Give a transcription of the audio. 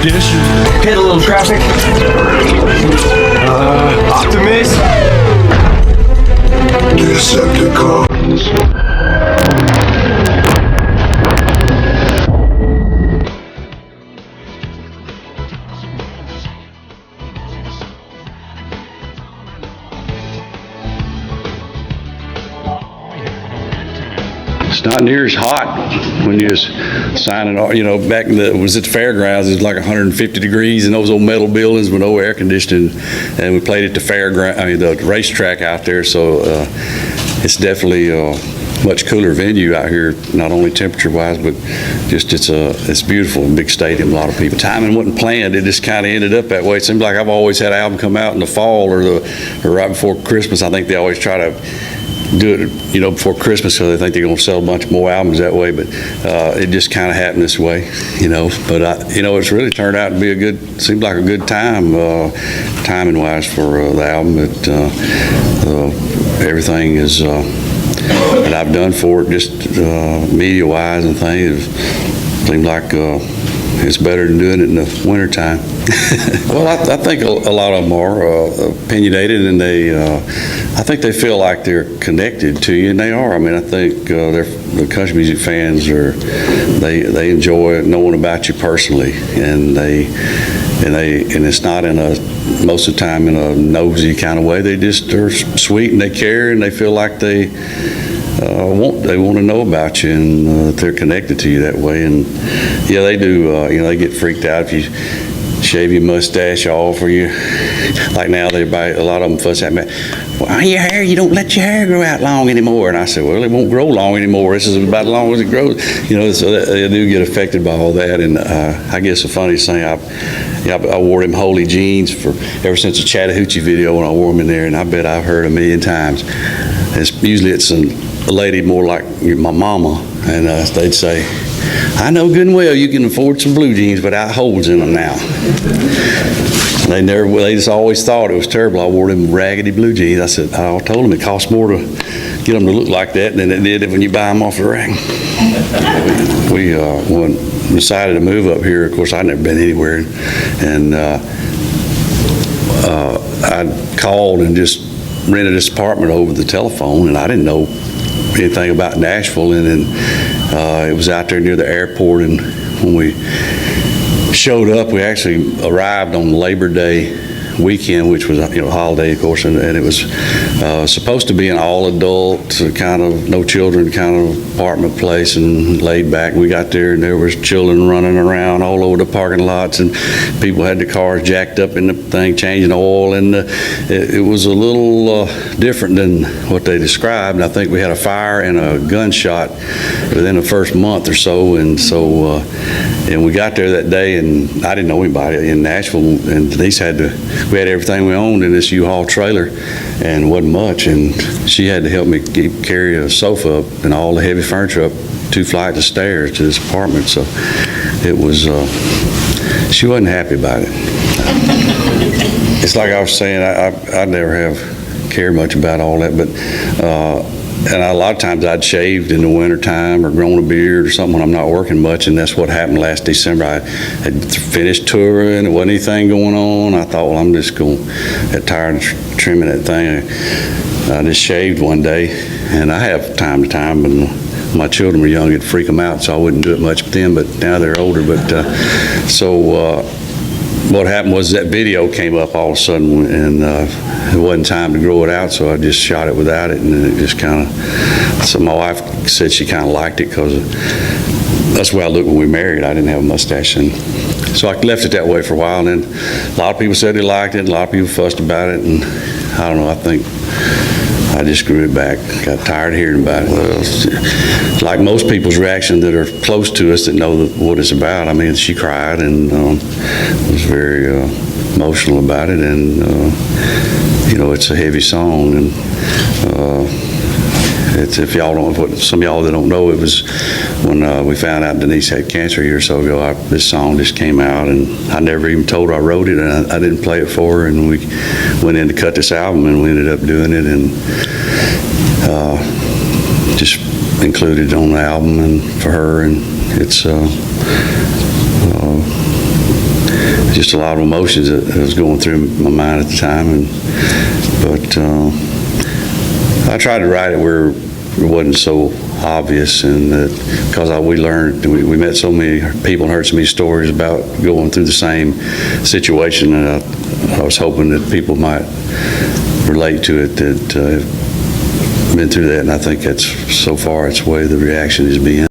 Tradition. Hit a little traffic. Optimus. Decepticons. It's not near as hot when you're signing, back in was at the fairgrounds, it was like 150 degrees in those old metal buildings with no air conditioning, and we played at the the racetrack out there, so it's definitely a much cooler venue out here, not only temperature-wise, but just it's beautiful, big stadium, a lot of people. Timing wasn't planned, it just kind of ended up that way. It seems like I've always had an album come out in the fall or right before Christmas. I think they always try to do it, before Christmas, so they think they're going to sell a bunch more albums that way. But it just kind of happened this way, But it's really turned out to be seemed like a good time, timing-wise for the album. But everything is that I've done for it, just media-wise and things, it seemed like it's better than doing it in the wintertime. Well, I think a lot of them are opinionated, and I think they feel like they're connected to you, and they are. I mean, I think the country music fans they enjoy knowing about you personally, and it's not most of the time in a nosy kind of way. They just are sweet and they care and they feel like they want to know about you, and they're connected to you that way. And yeah, they do. They get freaked out if you shave your mustache off, or you like now a lot of them fuss at me. Well, your hair, you don't let your hair grow out long anymore. And I said, well, it won't grow long anymore. This is about as long as it grows. So they do get affected by all that. And I guess the funniest thing, I wore them Holy jeans ever since the Chattahoochee video when I wore them in there, and I bet I've heard a million times. Usually it's a lady more like my mama, and they'd say, I know good and well you can afford some blue jeans without holes in them now. They just always thought it was terrible. I wore them raggedy blue jeans. I told them it costs more to get them to look like that than it did when you buy them off the rack. We decided to move up here. Of course, I'd never been anywhere, and I called and just rented this apartment over the telephone, and I didn't know anything about Nashville, and then it was out there near the airport, and when we showed up, we actually arrived on Labor Day weekend, which was a holiday, of course, and it was supposed to be an all-adult kind of no children kind of apartment place and laid back. We got there and there was children running around all over the parking lots, and people had their cars jacked up in the thing, changing oil, and it was a little different than what they described. And I think we had a fire and a gunshot within the first month or so, and we got there that day, and I didn't know anybody in Nashville, and we had everything we owned in this U-Haul trailer, and it wasn't much, and she had to help me carry a sofa up and all the heavy furniture up 2 flights of stairs to this apartment. So it was, she wasn't happy about it. It's like I was saying, I never have cared much about all that, but and a lot of times I'd shaved in the wintertime or grown a beard or something when I'm not working much, and that's what happened last December. I had finished touring, there wasn't anything going on. I thought, well, I'm just going to get tired of trimming that thing. I just shaved one day, and I have time to time, but my children were young, it'd freak them out, so I wouldn't do it much with them, but now they're older. But what happened was that video came up all of a sudden, and it wasn't time to grow it out, so I just shot it without it, and then it just kind of, so my wife said she kind of liked it because that's the way I looked when we married. I didn't have a mustache, and so I left it that way for a while, and then a lot of people said they liked it, and a lot of people fussed about it, and I don't know, I think I just grew it back. Got tired of hearing about it. Well, like most people's reaction that are close to us that know what it's about. I mean, she cried and was very emotional about it, and it's a heavy song, and it's, if y'all don't, some of y'all that don't know, it was when we found out Denise had cancer a year or so ago. This song just came out, and I never even told her I wrote it, and I didn't play it for her, and we went in to cut this album, and we ended up doing it, and just included it on the album and for her, and it's just a lot of emotions that was going through my mind at the time. But I tried to write it where it wasn't so obvious, and that because we learned, we met so many people and heard so many stories about going through the same situation, and I was hoping that people might relate to it that have been through that, and I think that's, so far, it's the way the reaction has been.